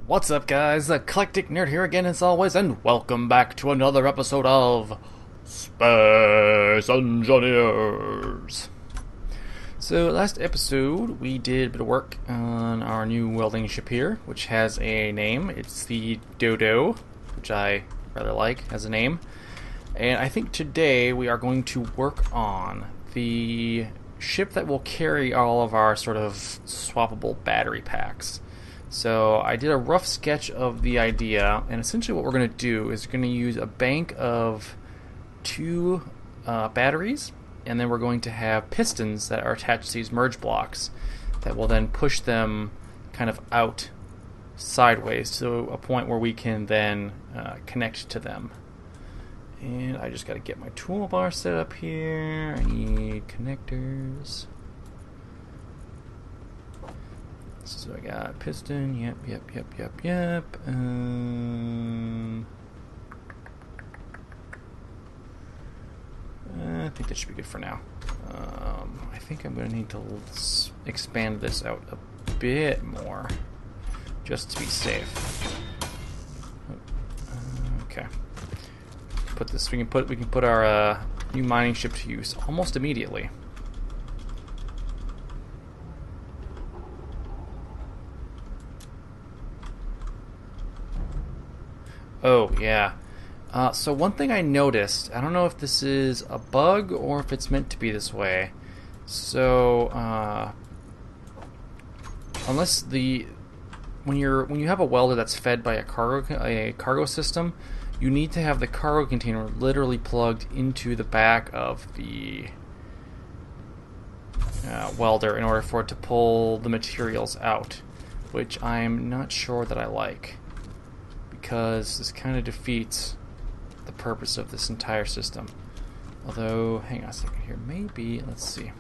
What's up, guys? Eclectic Nerd here again as always, and welcome back to another episode of Space Engineers. So, last episode, we did a bit of work on our new welding ship here, which has a name. It's the Dodo, which I rather like as a name. And I think today we are going to work on the ship that will carry all of our sort of swappable battery packs. So I did a rough sketch of the idea, and essentially what we're going to do is we're going to use a bank of two batteries, and then we're going to have pistons that are attached to these merge blocks that will then push them kind of out sideways to a point where we can then connect to them. And I just got to get my toolbar set up here. I need connectors. So I got piston, yep. I think that should be good for now. I think I'm going to need to expand this out a bit more, just to be safe. Okay. Put this. We can put our new mining ship to use almost immediately. Oh, yeah. So one thing I noticed, I don't know if this is a bug or if it's meant to be this way. So, when you have a welder that's fed by a cargo system, you need to have the cargo container literally plugged into the back of the welder in order for it to pull the materials out, which I'm not sure that I like, because this kind of defeats the purpose of this entire system. Although, hang on a second here, maybe, let's see,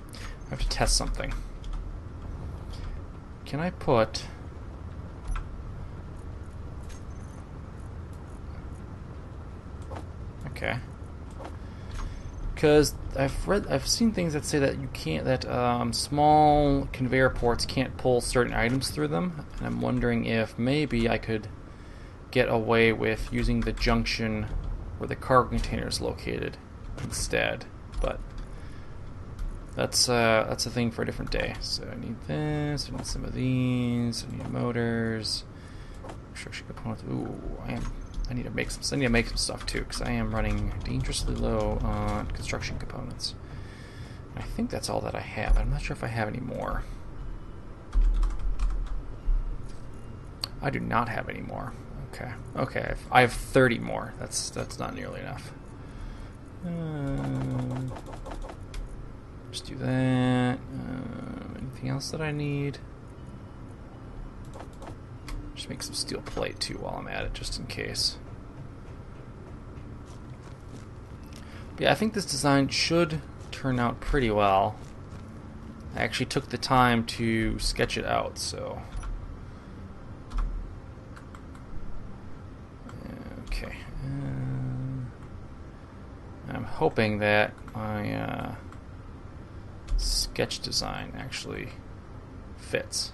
I have to test something. Can I put... Okay. Because I've seen things that say that you can't, that small conveyor ports can't pull certain items through them, and I'm wondering if maybe I could get away with using the junction where the cargo container is located instead, but that's a thing for a different day. So I need this, I need some of these, I need motors, construction components. Ooh, I need to make some stuff too, because I am running dangerously low on construction components. And I think that's all that I have. I'm not sure if I have any more. I do not have any more. Okay. I have 30 more. That's not nearly enough. Just do that. Anything else that I need? Just make some steel plate too while I'm at it, just in case. But yeah, I think this design should turn out pretty well. I actually took the time to sketch it out, so... Okay. I'm hoping that my sketch design actually fits.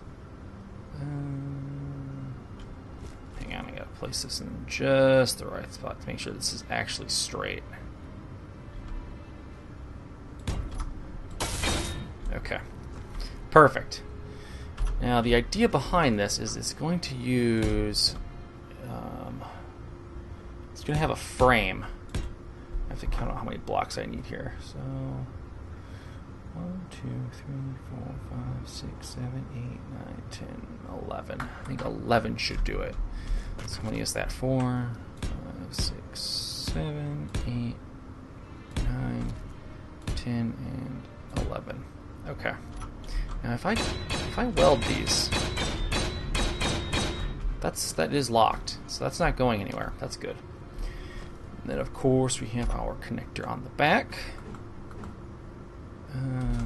Hang on, I gotta place this in just the right spot to make sure this is actually straight. Okay. Perfect. Now, the idea behind this is it's going to use... it's going to have a frame. I have to count out how many blocks I need here. So, 1, 2, 3, 4, 5, 6, 7, 8, 9, 10, 11. I think 11 should do it. So I'm going to use that 4, 5, 6, 7, 8, 9, 10, and 11. Okay. Now if I weld these, that is locked, so that's not going anywhere. That's good. And then of course we have our connector on the back,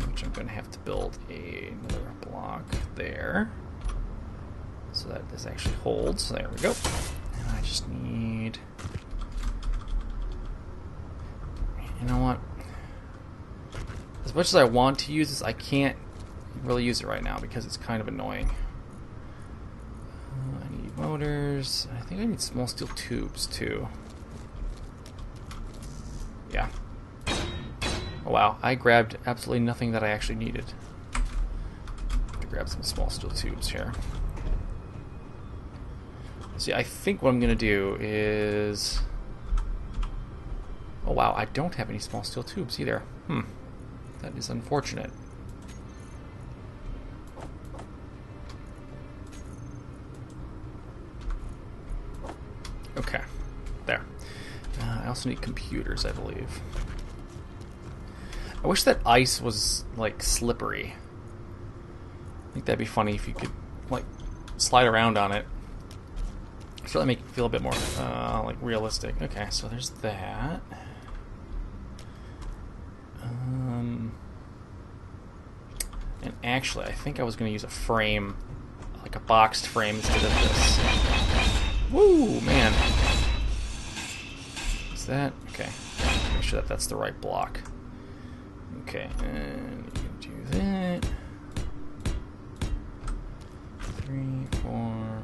which I'm going to have to build another block there so that this actually holds. So there we go. And I just need, you know what? As much as I want to use this, I can't really use it right now because it's kind of annoying. I need motors. I think I need small steel tubes too. Yeah. Oh wow, I grabbed absolutely nothing that I actually needed. To grab some small steel tubes here. See, I think what I'm gonna do is... Oh wow, I don't have any small steel tubes either. That is unfortunate. Okay, there. I also need computers, I believe. I wish that ice was, like, slippery. I think that'd be funny if you could, like, slide around on it. Certainly make it feel a bit more, like, realistic. Okay, so there's that. And actually, I think I was going to use a frame, like a boxed frame instead of this. Woo, man. Is that? Okay. Make sure that that's the right block. Okay, and you can do that. 3, 4,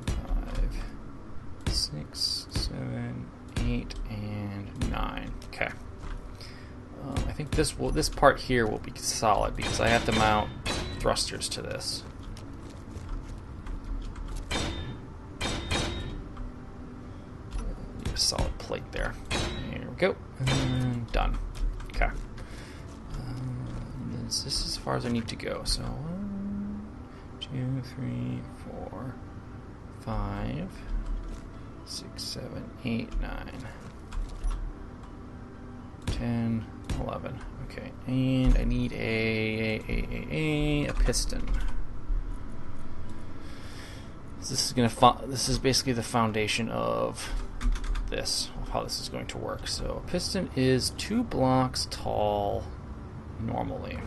5, 6, 7, 8, and 9. Okay. I think this part here will be solid because I have to mount thrusters to this. Need a solid plate there. Here we go. And done. Okay. This is as far as I need to go. So 1, 2, 3, 4, 5, 6, 7, 8, 9, 10, 11. Okay, and I need a piston. So this is basically the foundation of how this is going to work. So a piston is 2 blocks tall normally.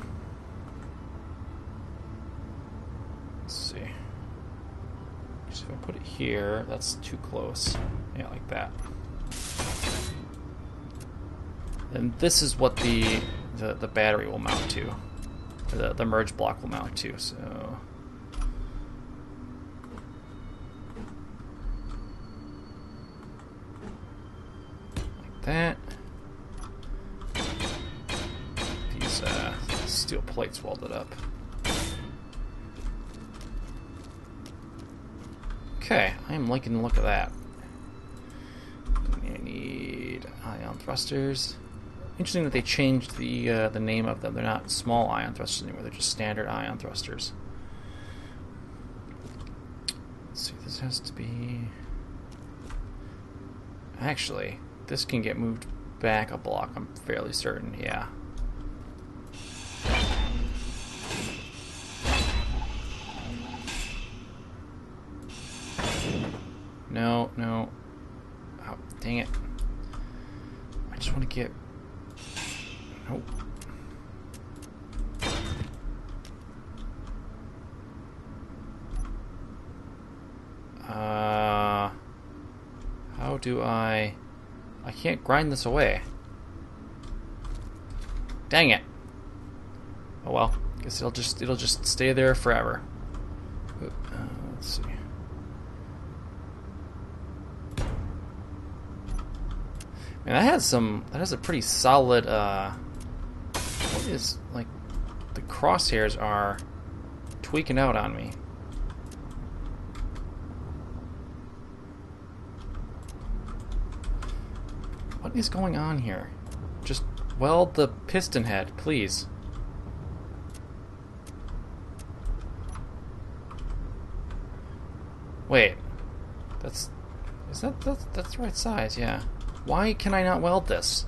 Let's see. So if I put it here, that's too close. Yeah, like that. And this is what the battery will mount to. The merge block will mount to, so... Like that. These steel plates welded up. Okay, I am liking the look of that. I need ion thrusters. Interesting that they changed the name of them. They're not small ion thrusters anymore. They're just standard ion thrusters. Let's see. This has to be. Actually, this can get moved back a block. I'm fairly certain. Yeah. No, no. Oh, dang it. I just want to get... Nope. How do I can't grind this away. Dang it. Oh well. Guess it'll just stay there forever. Let's see. Man, that has a pretty solid, what is, like, the crosshairs are tweaking out on me. What is going on here? Just weld the piston head, please. Wait. That's the right size, yeah. Why can I not weld this?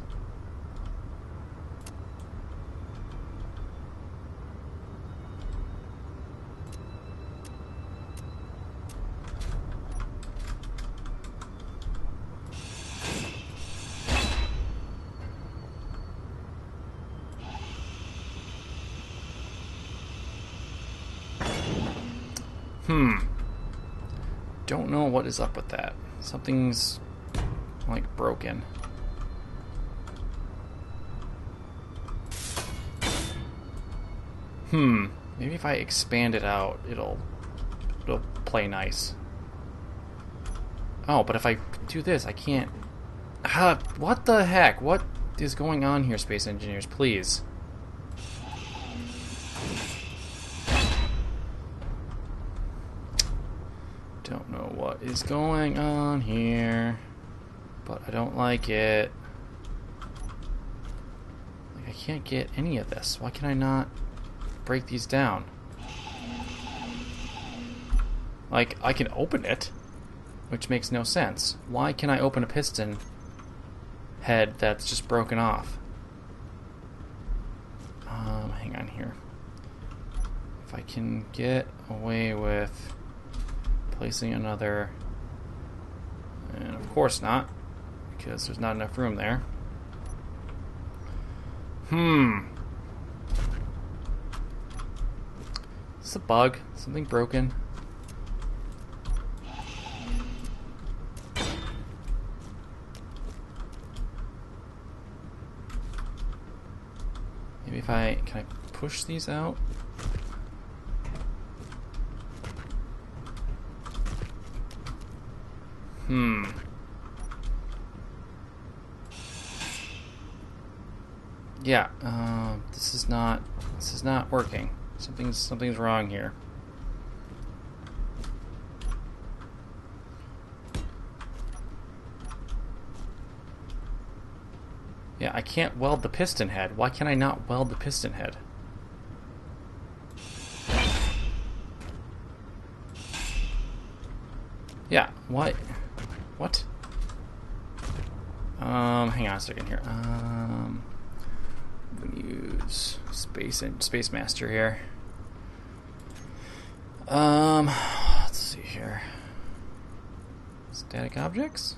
Don't know what is up with that. Something's like broken. Maybe if I expand it out, it'll play nice. Oh, but if I do this, I can't... what the heck? What is going on here, Space Engineers? Please. Don't know what is going on here, but I don't like it. Like, I can't get any of this. Why can I not break these down? Like, I can open it, which makes no sense. Why can I open a piston head that's just broken off? Hang on here. If I can get away with placing another... And of course not, because there's not enough room there. Is this a bug? Something broken? Maybe if I... Can I push these out? Yeah, this is not working. Something's wrong here. Yeah, I can't weld the piston head. Why can I not weld the piston head? Yeah, why? What? Hang on a second here. I'm gonna use Space Master here. Let's see here. Static objects?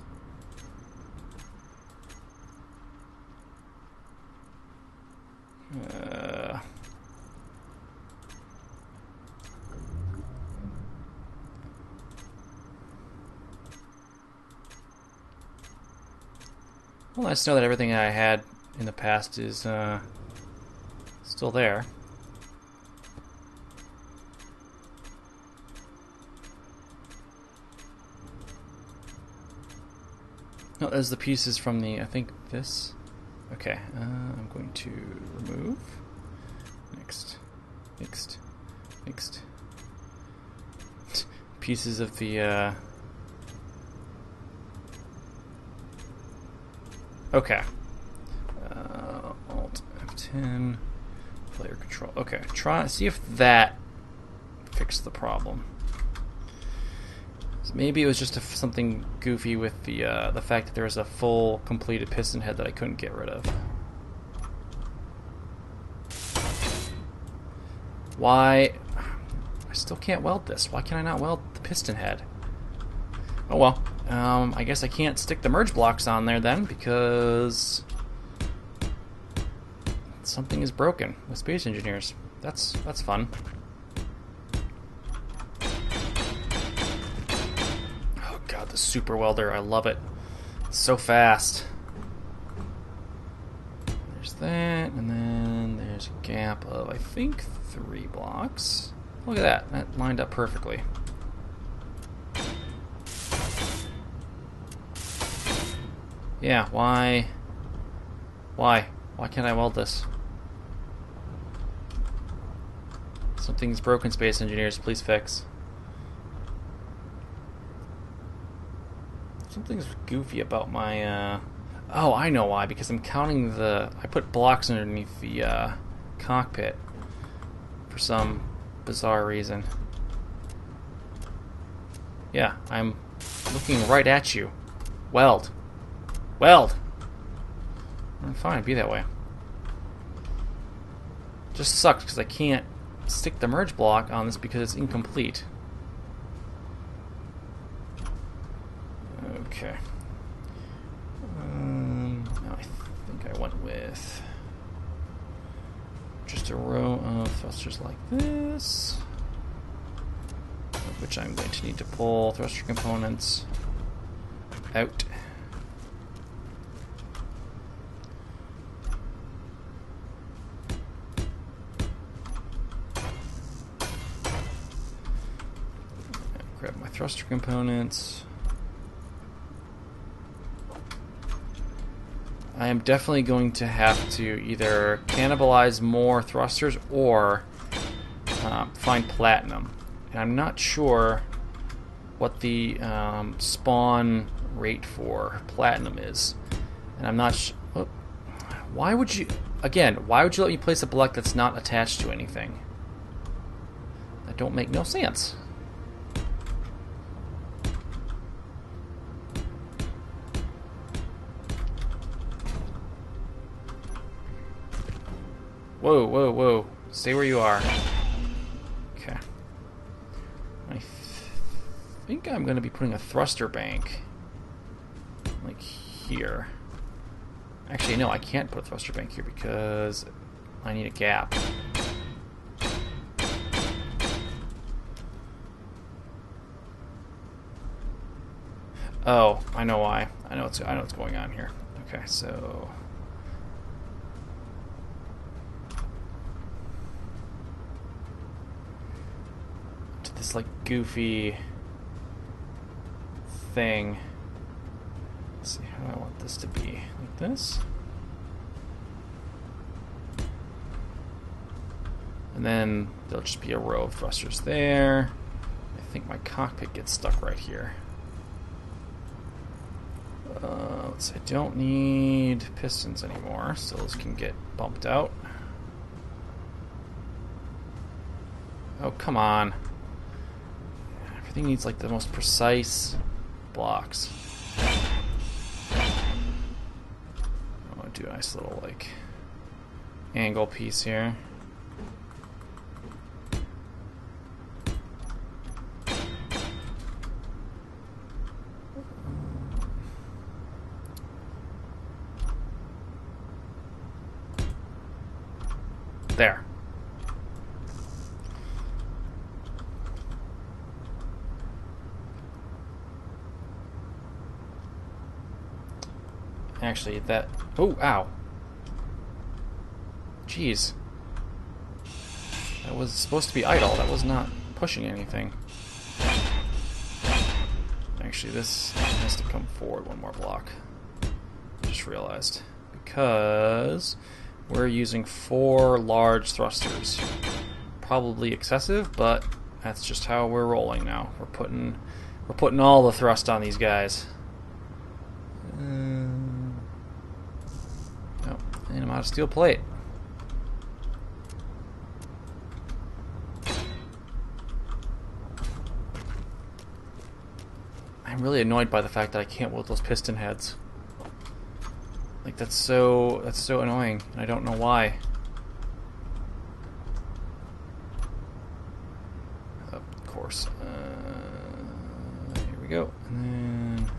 Well, nice to know that everything I had in the past is still there. No, there's the pieces from the, I think this. Okay, I'm going to remove. Next. Pieces of the, okay. Alt F10. Player control. Okay, see if that fixed the problem. So maybe it was just something goofy with the fact that there was a full completed piston head that I couldn't get rid of. Why? I still can't weld this. Why can I not weld the piston head? Oh well. I guess I can't stick the merge blocks on there then, because something is broken with Space Engineers. That's fun. Oh god, the super welder, I love it. It's so fast. There's that, and then there's a gap of, I think, 3 blocks. Look at that, that lined up perfectly. Yeah, why can't I weld this? Something's broken, Space Engineers, please fix. Something's goofy about my, oh, I know why, because I'm counting I put blocks underneath the, cockpit for some bizarre reason. Yeah, I'm looking right at you. Weld. Fine, be that way. Just sucks because I can't stick the merge block on this because it's incomplete. Okay. Now I think I went with just a row of thrusters like this, which I'm going to need to pull thruster components out. Grab my thruster components, I am definitely going to have to either cannibalize more thrusters or find platinum. And I'm not sure what the spawn rate for platinum is. And I'm not why would you... Again, why would you let me place a block that's not attached to anything? That don't make no sense. Whoa, whoa, whoa. Stay where you are. Okay. I think I'm going to be putting a thruster bank like here. Actually, no, I can't put a thruster bank here because I need a gap. Oh, I know why. I know what's going on here. Okay, so to this like goofy thing. Let's see, how do I want this to be? Like this? And then there'll just be a row of thrusters there. I think my cockpit gets stuck right here. Let's see, I don't need pistons anymore, so those can get bumped out. Oh, come on. Everything needs like the most precise blocks. I want to do a nice little like angle piece here. There. Actually, that... Oh, ow. Jeez. That was supposed to be idle. That was not pushing anything. Actually, this has to come forward one more block. Just realized. Because we're using 4 large thrusters. Probably excessive, but that's just how we're rolling now. We're putting all the thrust on these guys. Oh, and I'm out of steel plate. I'm really annoyed by the fact that I can't wield those piston heads. Like that's so annoying, and I don't know why. Of course. Here we go. And then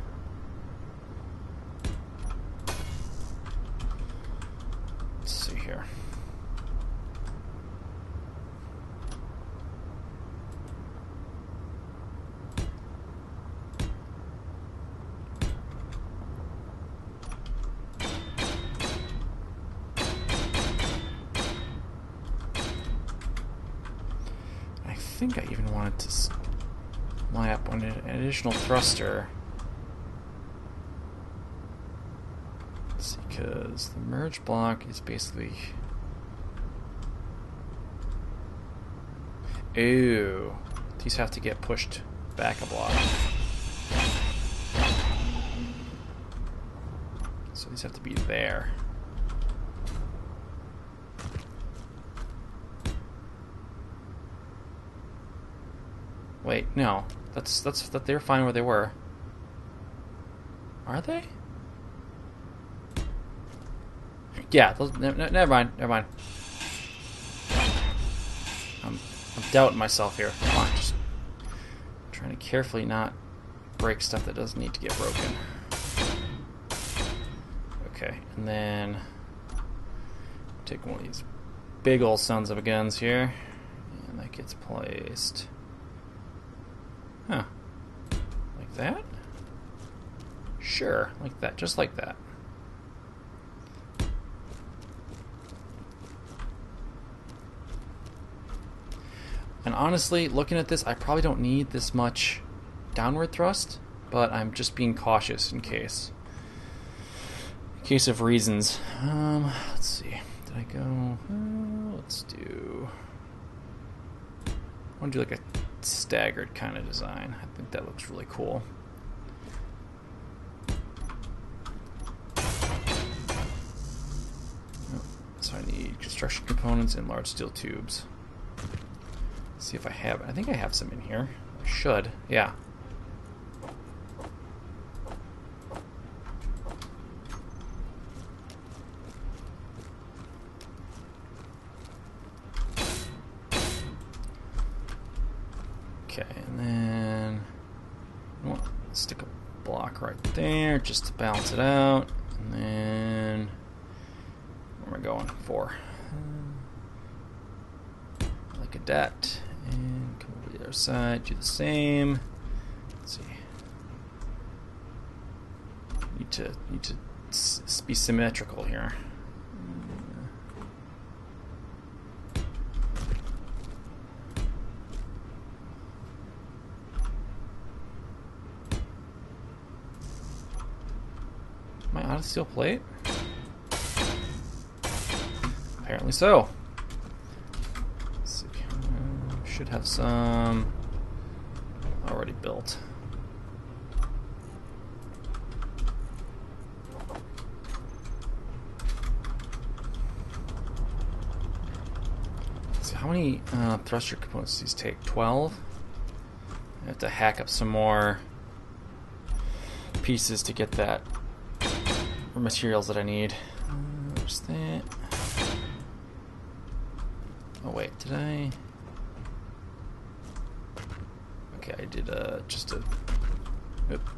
let's see here. I think I even wanted to line up an additional thruster. Let's see, because the merge block is basically... Ooh, these have to get pushed back a block. So these have to be there. Wait, no. That they're fine where they were. Are they? Yeah, those, never mind. I'm doubting myself here. Come on, just trying to carefully not break stuff that doesn't need to get broken. Okay, and then take one of these big old sons of a guns here, and that gets placed. Huh. Like that? Sure, like that, just like that. And honestly, looking at this, I probably don't need this much downward thrust, but I'm just being cautious in case Case of reasons. Let's see. Did I go? Let's do. I want to do like a staggered kind of design. I think that looks really cool. So I need construction components and large steel tubes. Let's see if I have it. I think I have some in here. I should. Yeah. Okay, and then stick a block right there just to balance it out. And then where am I going? 4. Like a dat. And come over to the other side, do the same. Let's see. Need to be symmetrical here. Am I out of steel plate? Apparently so. Let's see. Should have some already built. So how many thruster components do these take? 12? I have to hack up some more pieces to get that materials that I need. There's that. Oh wait, did I? Okay, I did just a. Oop.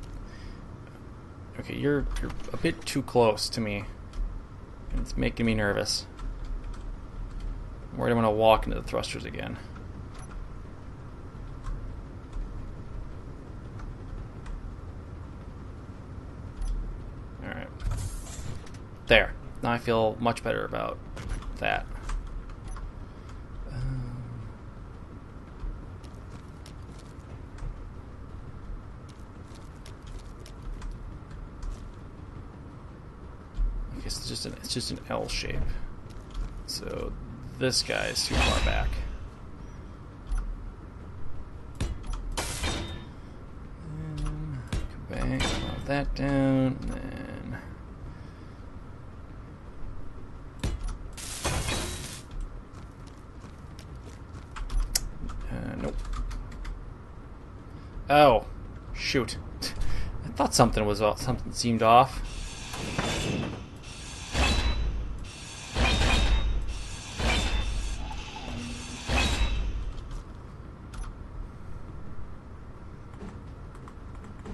Okay, you're a bit too close to me. It's making me nervous. I'm worried I'm gonna walk into the thrusters again. Alright. There. Now I feel much better about that. I guess it's just an L shape. So this guy is too far back. And come back, put that down, and then nope. Oh, shoot! I thought something was off. Something seemed off.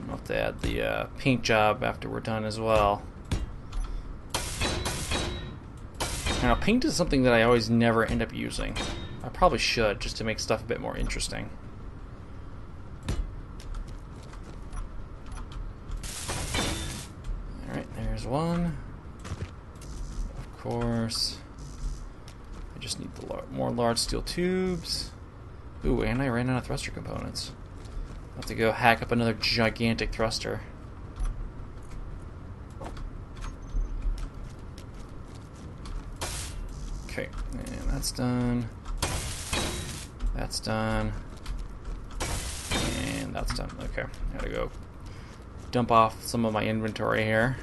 I'll have to add the paint job after we're done as well. Now, paint is something that I always never end up using. I probably should, just to make stuff a bit more interesting. Alright, there's one. Of course. I just need the more large steel tubes. Ooh, and I ran out of thruster components. I'll have to go hack up another gigantic thruster. Okay, and that's done. That's done. And that's done. Okay, I gotta go dump off some of my inventory here.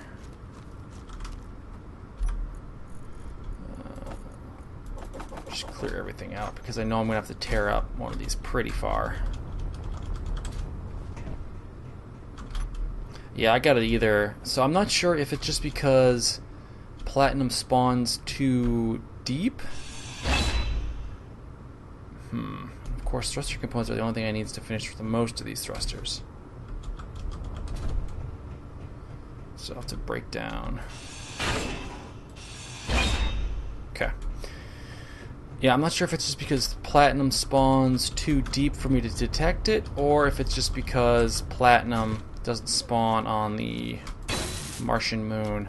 Just clear everything out because I know I'm gonna have to tear up one of these pretty far. Yeah, I got it either. So I'm not sure if it's just because platinum spawns too deep. Of course, thruster components are the only thing I need to finish for most of these thrusters. So I'll have to break down. Okay. Yeah, I'm not sure if it's just because platinum spawns too deep for me to detect it, or if it's just because platinum doesn't spawn on the Martian moon.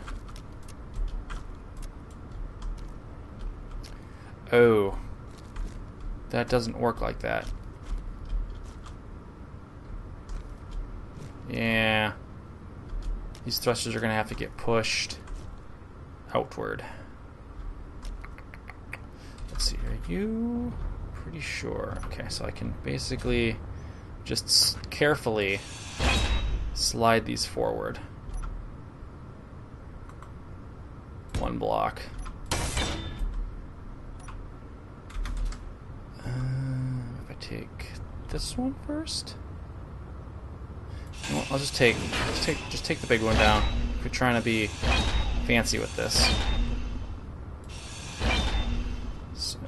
Oh. That doesn't work like that. Yeah. These thrusters are going to have to get pushed outward? Let's see, are you pretty sure? Okay, so I can basically just carefully slide these forward. One block. If I take this one first, well, I'll just take the big one down. If you're trying to be fancy with this, so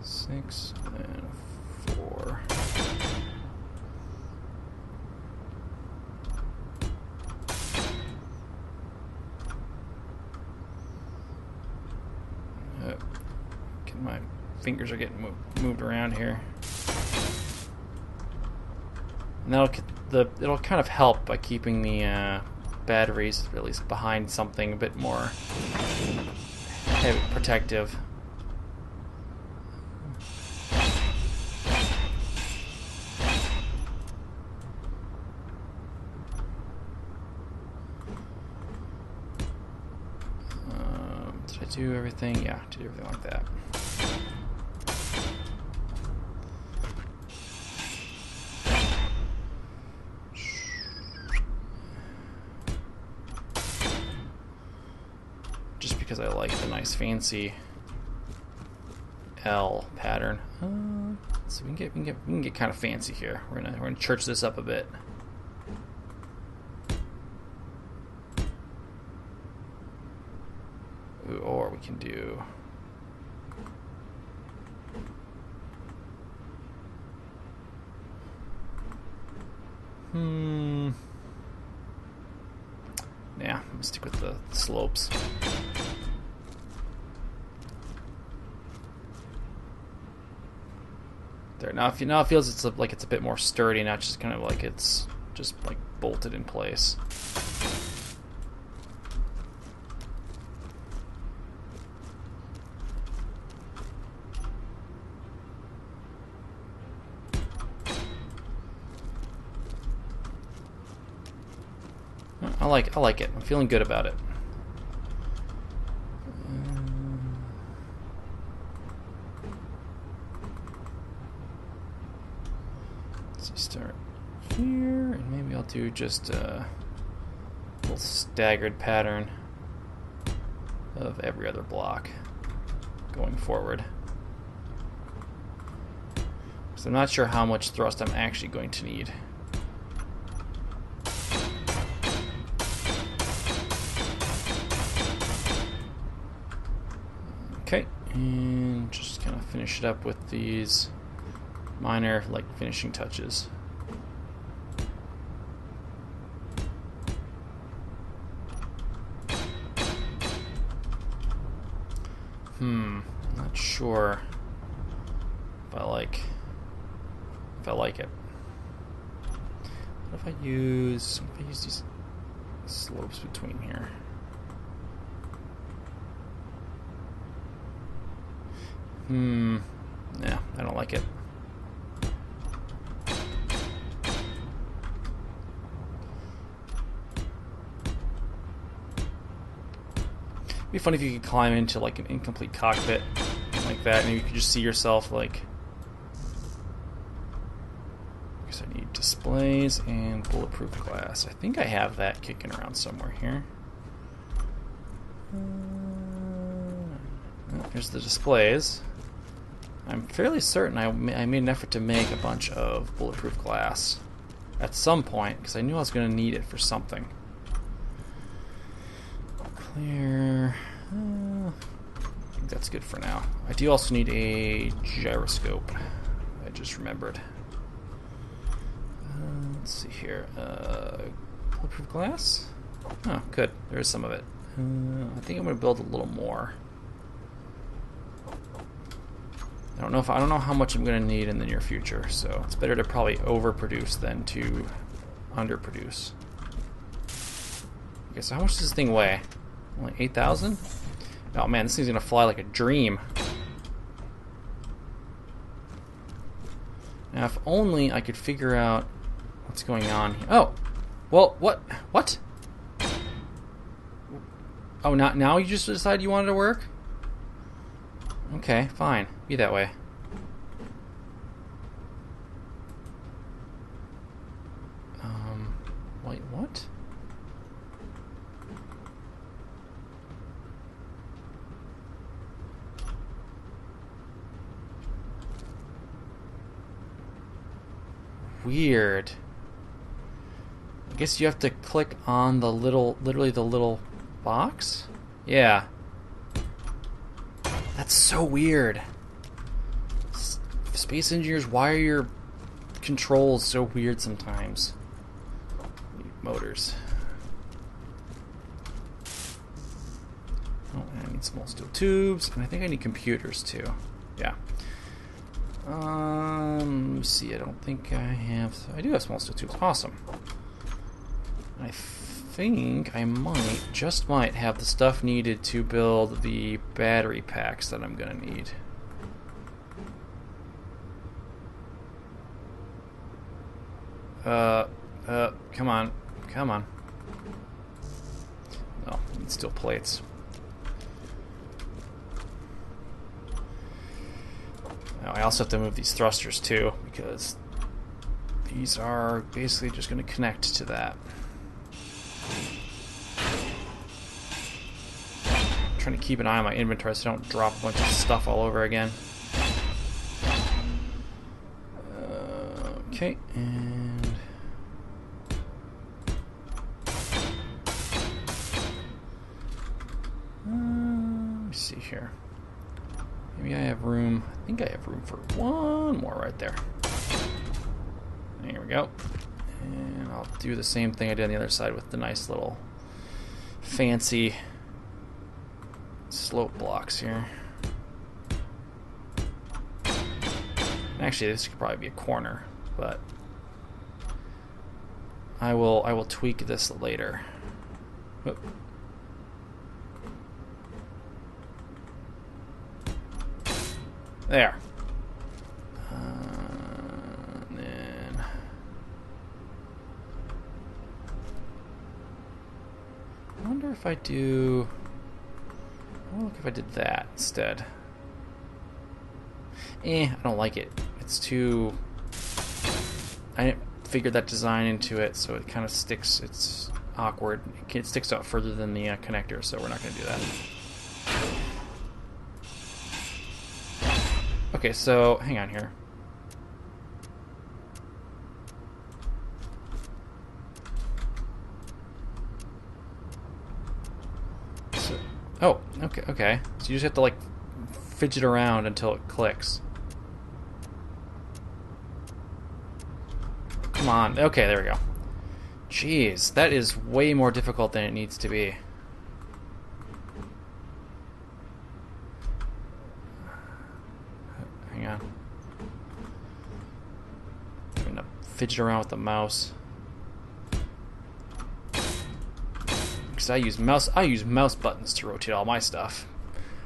6 and 4. My fingers are getting moved around here, and it'll kind of help by keeping the batteries at least behind something a bit more heavy, protective. Did I do everything? Yeah, did everything like that. Just because I like the nice fancy L pattern. So we can get kind of fancy here. We're gonna church this up a bit. Ooh, or we can do yeah, I'm gonna stick with the slopes. There, now it feels like it's a bit more sturdy, not just kind of like it's just like bolted in place. I like it. I'm feeling good about it. Let's start here, and maybe I'll do just a little staggered pattern of every other block going forward. Because I'm not sure how much thrust I'm actually going to need. Okay, and just kind of finish it up with these minor, like, finishing touches. Not sure if I like it. What if I use these slopes between here? Yeah, I don't like it. It'd be funny if you could climb into like an incomplete cockpit like that, and you could just see yourself like. I guess I need displays and bulletproof glass. I think I have that kicking around somewhere here. Here's the displays. I'm fairly certain I made an effort to make a bunch of bulletproof glass at some point, because I knew I was going to need it for something. Clear. I think that's good for now. I do also need a gyroscope. I just remembered. Let's see here. Bulletproof glass? Oh, good. There is some of it. I think I'm going to build a little more. I don't know how much I'm going to need in the near future, so it's better to probably overproduce than to underproduce. Okay, so how much does this thing weigh? Only 8,000? Oh man, this thing's going to fly like a dream. Now, if only I could figure out what's going on here. Oh! Well, what? Oh, now you just decided you wanted to work? Okay, fine. Be that way. Wait, what? Weird. I guess you have to click on the literally the little box? Yeah. That's so weird. Space engineers, why are your controls so weird sometimes? Motors. Oh, and I need small steel tubes, and I think I need computers too. Yeah. Let me see. I don't think I have. I do have small steel tubes. Awesome. I think I just might have the stuff needed to build the battery packs that I'm gonna need. Come on. Come on. No, I need steel plates. Now, I also have to move these thrusters too, because these are basically just going to connect to that. I'm trying to keep an eye on my inventory so I don't drop a bunch of stuff all over again. Okay, and let me see here. Maybe I have room. I think I have room for one more right there. There we go. And I'll do the same thing I did on the other side with the nice little fancy slope blocks here. Actually, this could probably be a corner, but I will tweak this later. Oop. There. And then I wonder if I do. Oh, look if I did that instead. I don't like it. It's too. I didn't figure that design into it, so it kind of sticks. It's awkward. It sticks out further than the connector, so we're not going to do that. Okay, so hang on here. So, oh, okay. So you just have to like fidget around until it clicks. Come on. Okay, there we go. Jeez, that is way more difficult than it needs to be. Hang on. I'm gonna fidget around with the mouse. Because I use mouse buttons to rotate all my stuff.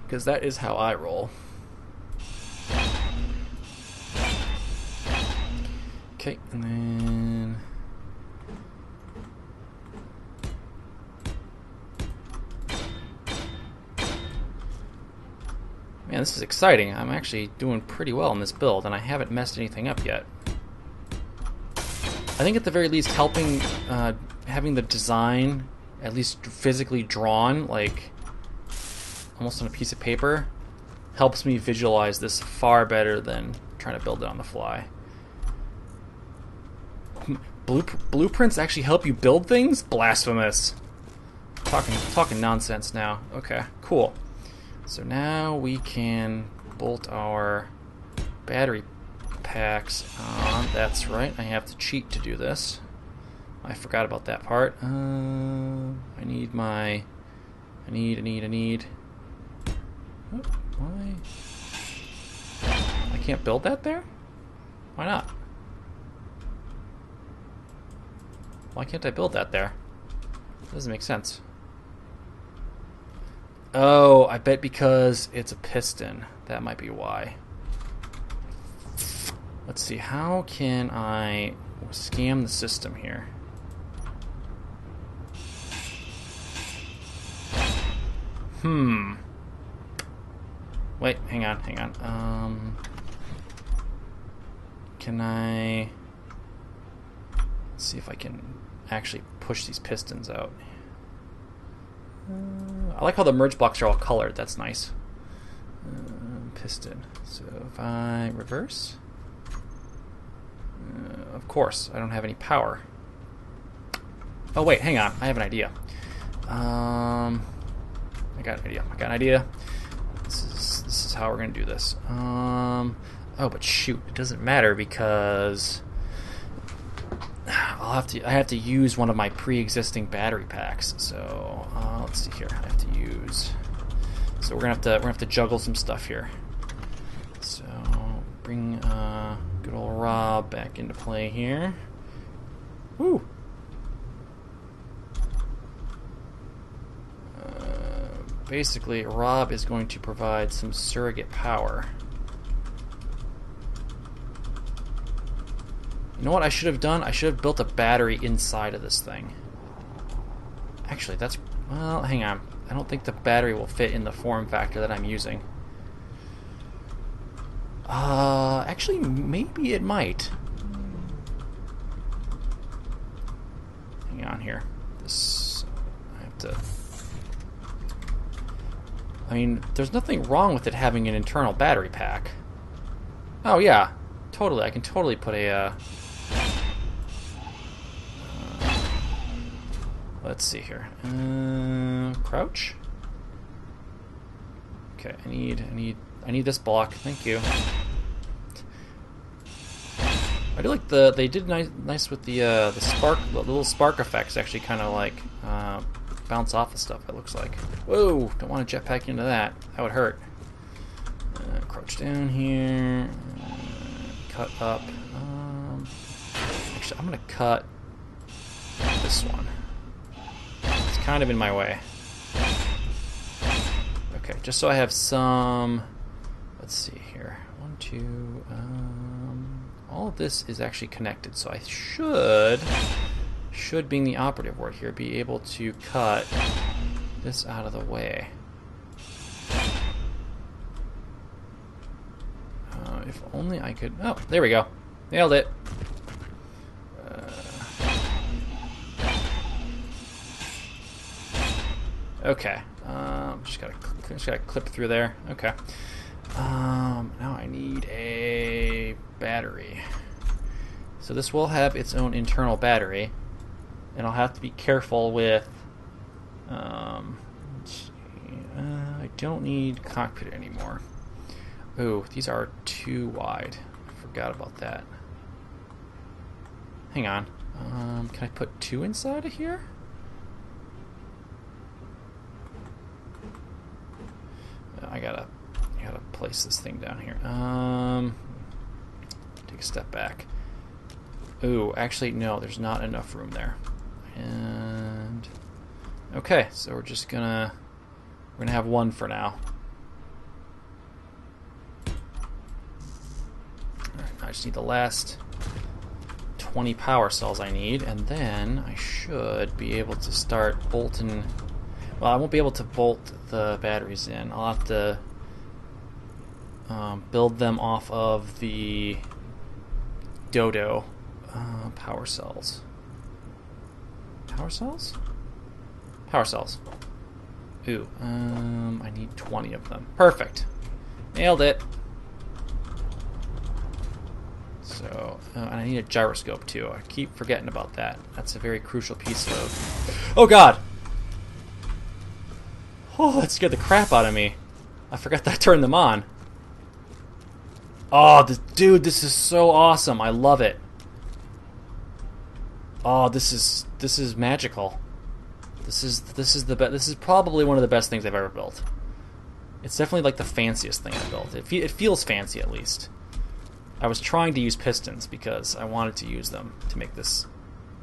Because that is how I roll. Okay, and then man, this is exciting. I'm actually doing pretty well in this build, and I haven't messed anything up yet. I think at the very least helping having the design at least physically drawn, like almost on a piece of paper, helps me visualize this far better than trying to build it on the fly. Blueprints actually help you build things? Blasphemous. Talking nonsense now. Okay, cool. So now we can bolt our battery packs on. That's right, I have to cheat to do this. I forgot about that part. I need. Oh, why? I can't build that there? Why not? Why can't I build that there? That doesn't make sense. Oh, I bet because it's a piston. That might be why. Let's see, how can I scam the system here? Wait, hang on. Can I... Let's see if I can actually push these pistons out. I like how the merge blocks are all colored. That's nice. Piston. So if I reverse... of course, I don't have any power. Oh wait, hang on. I have an idea. I got an idea. This is how we're gonna do this. Oh, but shoot, it doesn't matter because I have to use one of my pre-existing battery packs. So let's see here. I have to use. So we're gonna have to juggle some stuff here. So bring good old Rob back into play here. Woo. Basically, Rob is going to provide some surrogate power. You know what I should have done? I should have built a battery inside of this thing. Actually, that's... Well, hang on. I don't think the battery will fit in the form factor that I'm using. Actually, maybe it might. Hang on here. This... I have to... I mean, there's nothing wrong with it having an internal battery pack. Oh yeah, totally. I can totally put a. Let's see here. Crouch. Okay, I need this block. Thank you. I do like they did nice with the spark, the little spark effects. Actually, kind of like. Bounce off of stuff, it looks like. Whoa, don't want to jetpack into that. That would hurt. Crouch down here. Cut up. Actually, I'm going to cut this one. It's kind of in my way. Okay, just so I have some... Let's see here. 1, 2... all of this is actually connected, so I should, being the operative word here, be able to cut this out of the way. If only I could... Oh, there we go. Nailed it. Okay. Just gotta clip through there. Okay. Now I need a battery. So this will have its own internal battery. And I'll have to be careful with... let's see, I don't need cockpit anymore. Ooh, these are too wide. I forgot about that. Hang on. Can I put 2 inside of here? I gotta place this thing down here. Take a step back. Ooh, actually, no, there's not enough room there. And okay, so we're gonna have 1 for now. Alright, I just need the last 20 power cells I need, and then I should be able to start bolting. Well, I won't be able to bolt the batteries in. I'll have to build them off of the Dodo power cells. Power cells? Power cells. Ooh, I need 20 of them. Perfect. Nailed it. So, and I need a gyroscope too. I keep forgetting about that. That's a very crucial piece of... Oh god! Oh, that scared the crap out of me. I forgot that I turned them on. Oh, dude, this is so awesome. I love it. Oh, this is magical. This is probably one of the best things I've ever built. It's definitely like the fanciest thing I've built. It feels fancy, at least. I was trying to use pistons because I wanted to use them to make this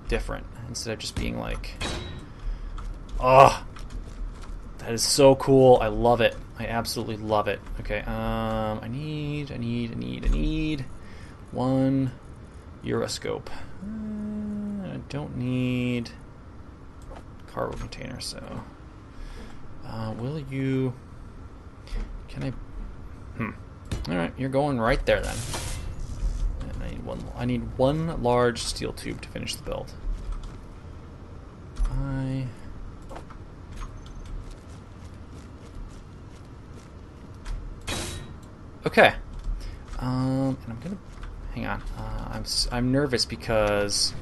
different instead of just being like, oh, that is so cool. I love it. I absolutely love it. Okay, I need 1 Euroscope. I don't need cargo container, so Will you... Can I... Alright, you're going right there then. And I need one large steel tube to finish the build. Okay. And I'm gonna... Hang on. I'm nervous because...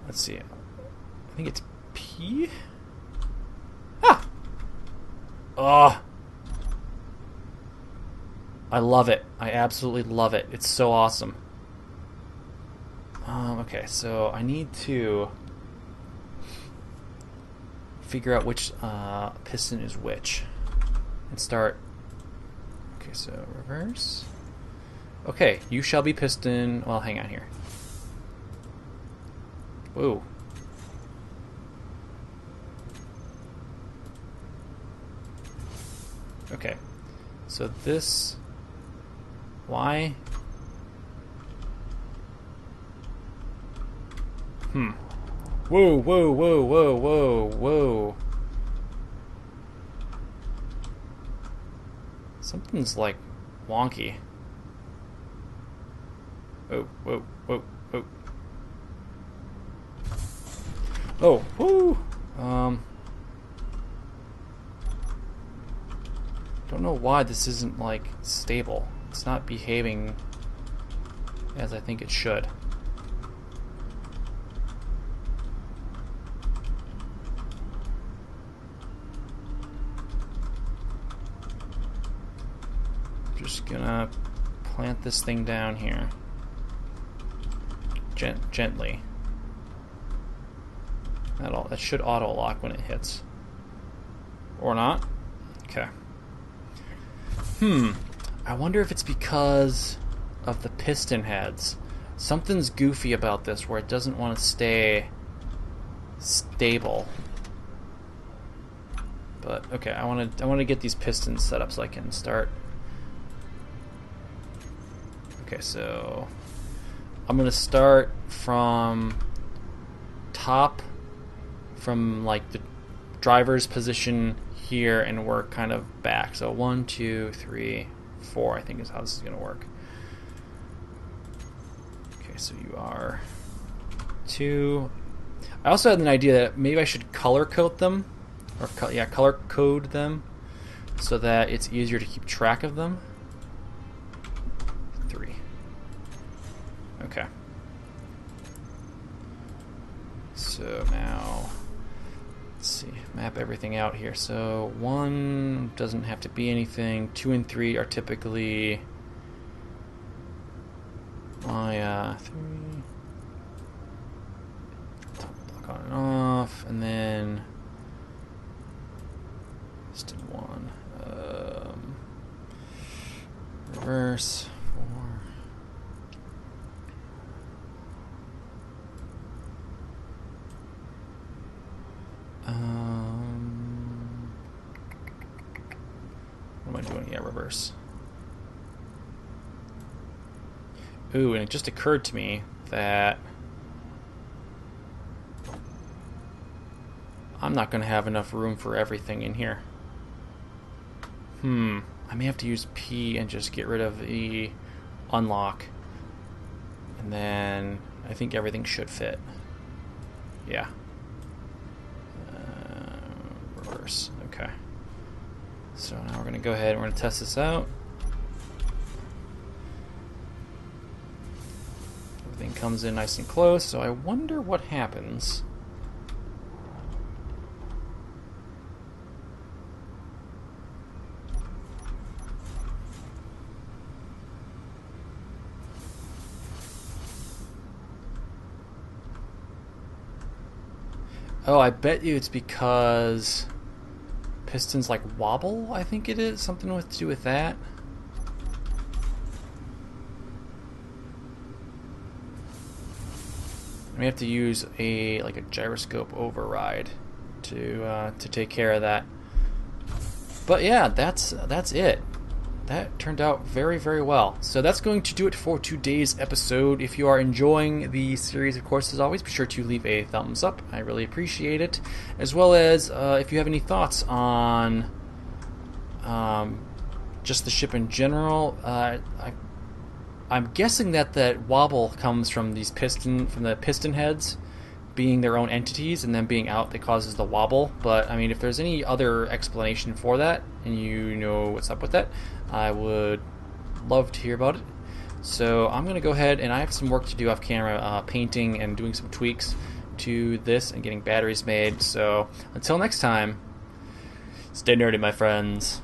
Let's see. I think it's P? Ah! Oh! I love it. I absolutely love it. It's so awesome. Okay, so I need to figure out which piston is which. And start... Okay, so reverse. Okay, you shall be piston... Well, hang on here. Whoa. Okay, so this... Why? Whoa, whoa, whoa, whoa, whoa, whoa. Something's like wonky. Oh, whoa, whoa, whoa. Oh, whoo! Don't know why this isn't like stable. It's not behaving as I think it should. Just gonna plant this thing down here. Gently. That should auto lock when it hits. Or not. Okay. I wonder if it's because of the piston heads. Something's goofy about this where it doesn't want to stay stable. But okay, I want to get these pistons set up so I can start. Okay, so I'm gonna start from top, from like the driver's position here, and work kind of back. So 1, 2, 3, 4, I think is how this is gonna work. Okay, so you are 2. I also had an idea that maybe I should color code them, or color code them, so that it's easier to keep track of them. 3. Okay. So now, let's see, map everything out here. So 1 doesn't have to be anything. 2 and 3 are typically my 3. Top block on and off, and then piston 1. Reverse 4. What am I doing? Yeah, reverse. Ooh, and it just occurred to me that I'm not going to have enough room for everything in here. I may have to use P and just get rid of the unlock. And then I think everything should fit. Yeah. Reverse. Okay. So now we're going to go ahead and we're going to test this out. Everything comes in nice and close, so I wonder what happens. Oh, I bet you it's because pistons like wobble, I think it is. Something to do with that. We have to use a gyroscope override to take care of that. But yeah, that's it. that turned out very, very well. So that's going to do it for today's episode. If you are enjoying the series, of course, as always, be sure to leave a thumbs up. I really appreciate it. As well as if you have any thoughts on just the ship in general. I'm guessing that wobble comes from the piston heads being their own entities and then being out that causes the wobble. But I mean, if there's any other explanation for that and you know what's up with that, I would love to hear about it. So I'm going to go ahead, and I have some work to do off camera, painting and doing some tweaks to this and getting batteries made. So until next time, stay nerdy, my friends.